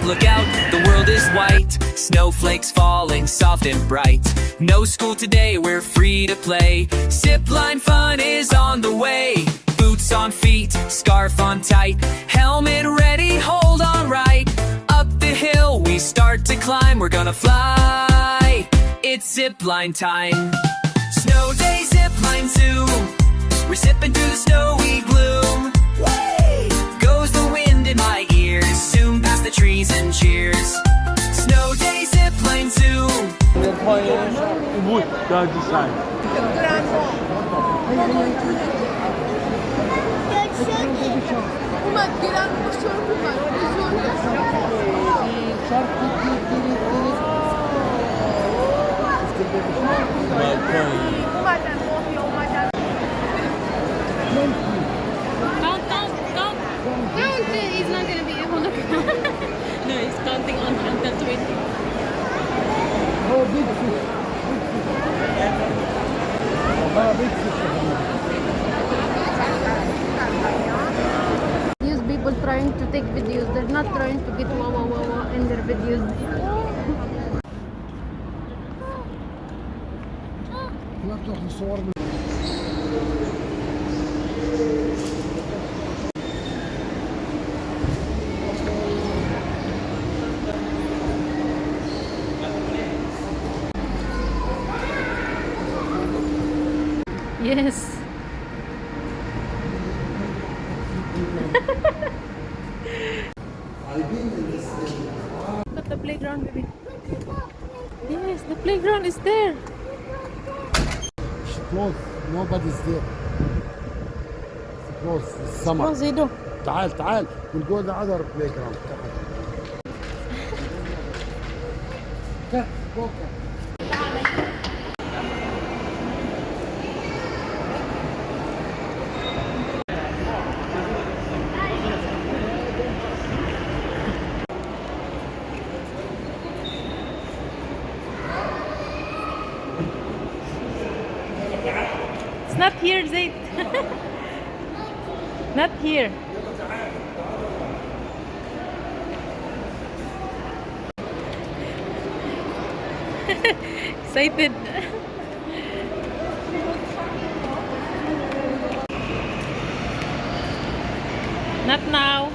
look out, the world is white. Snowflakes falling soft and bright. No school today, we're free to play. Zipline fun is on the way. Boots on feet, scarf on tight. Helmet ready, hold on right. Up the hill we start to climb. We're gonna fly. It's zipline time. Snow day, zipline zoo. We're zipping through the snowy gloom. Whee! Goes the wind in my ears. Zoom past the trees and cheers. Snow day, zipline zoo. Count, he's not gonna be able to count. No, he's counting on until 20. Oh, big fish. Big fish. These people trying to take videos, they're not trying to get wah wah wah wah in their videos. لا تاخذ صور من Yes. Look at the playground, baby. Yes, the playground is there. It's closed. Nobody's there. It's closed. It's summer. What's he do? تعال. We'll go to the other playground. Go. It's not here, Zaid. Not here. Excited. Not now.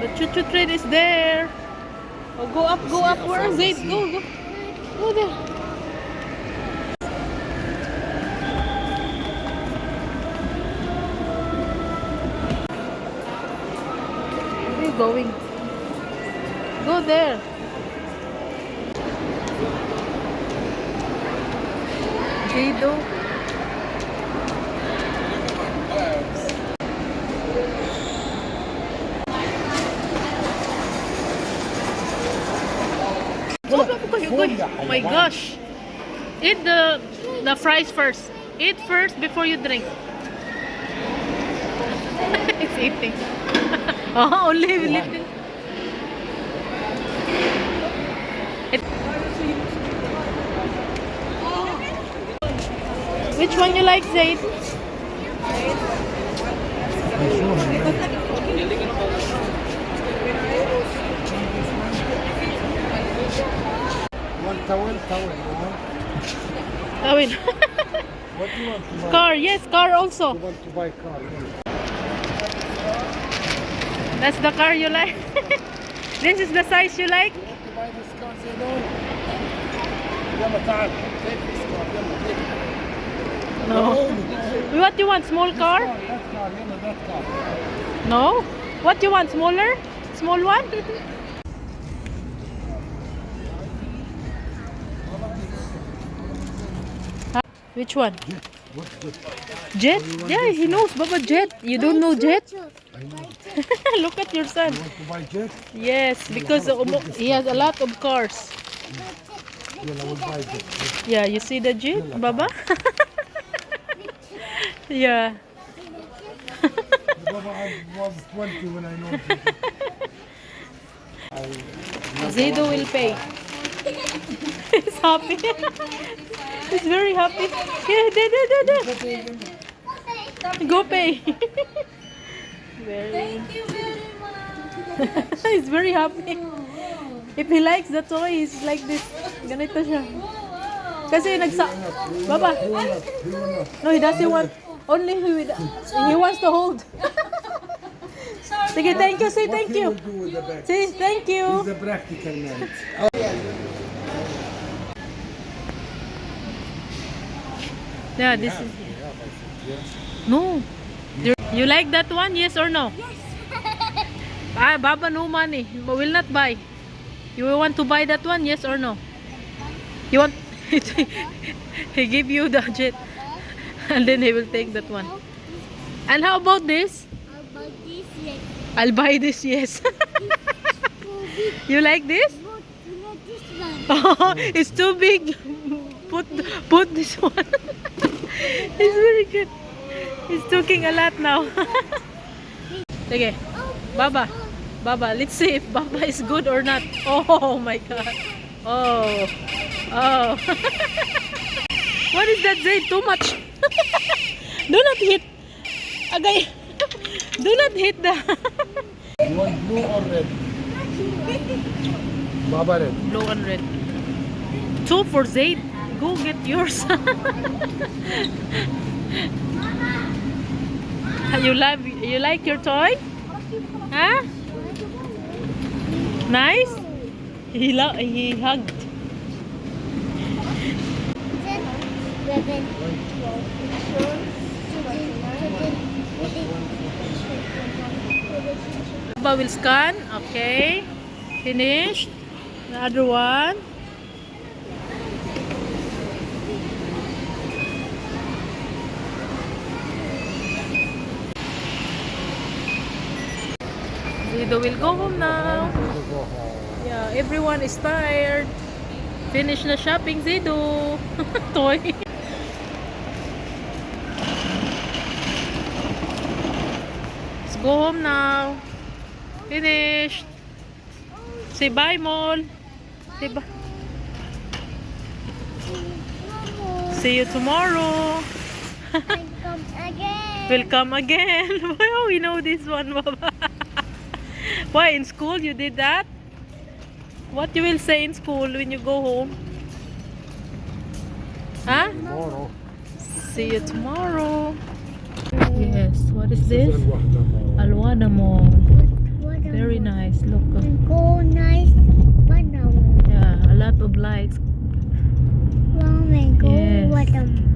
The choo-choo train is there. Oh, go up. Where is it? Go there. going? Go there. Jado. Oh my gosh. Eat the fries first. Eat first before you drink. It's eating. Oh, only little. Which one you like, Zaid? One towel. I will. What do you want to buy? Car, yes, car also. You want to buy car? That's the car you like. This is the size you like. You want to buy this car? Say no. يلا تعال. Take this car. يلا take it. No. What you want? Small car? That car. يلا that car. No. What you want? Smaller? Small one? Which one? What's this? Jet? Yeah, he knows. Baba, Jet. You don't know Jet? I know. Look at your son. You want to buy jet? Yes, because he has a lot of cars. يلا we'll buy jet. Yeah, you see the Jet, Baba? Yeah. Baba, I was 20 when I know Zido will pay. He's happy. He's very happy. Yeah, there. Go pay. Thank you very much. He's very happy. If he likes the toy, he's like this. Ganito siya. Kasi Baba. No, he doesn't want. Only he wants to hold. Sige, thank you. Say thank you. do with the bag. Say thank you. He's a practical man. Yeah, this is. No. You like that one? Yes or no? Yes. Baba, no money. But will not buy. You will want to buy that one? Yes or no? You want? He give you the Jet, and then he will take that one. And how about this? I'll buy this. Yes. You like this? Oh, it's too big. Put this one. It's very good. He's talking a lot now. Okay, Baba, let's see if Baba is good or not. Oh my God. Oh. What is that, Zaid? Too much. Do not hit. Agay. Do not hit the. You want blue or red? Baba red. Blue and red. 2 for Zaid. Go get yours. You like your toy? Huh? Nice? He hugged. Baba will scan. Okay. Finished. The other one. Zido will go home now. Yeah, everyone is tired. Finish na shopping, Zido. Toy. Let's go home now. Finished. Say bye, Mol. Say bye. See you tomorrow. We'll come again. Oh, we know this one, Baba. Why, in school you did that? What you will say in school when you go home? Huh? Tomorrow. See you tomorrow. Yes, what is this? الوحدة. Alwada Mall. Very nice. Look. Go nice banana. Yeah, a lot of lights. Mom, go Yes. watermelon.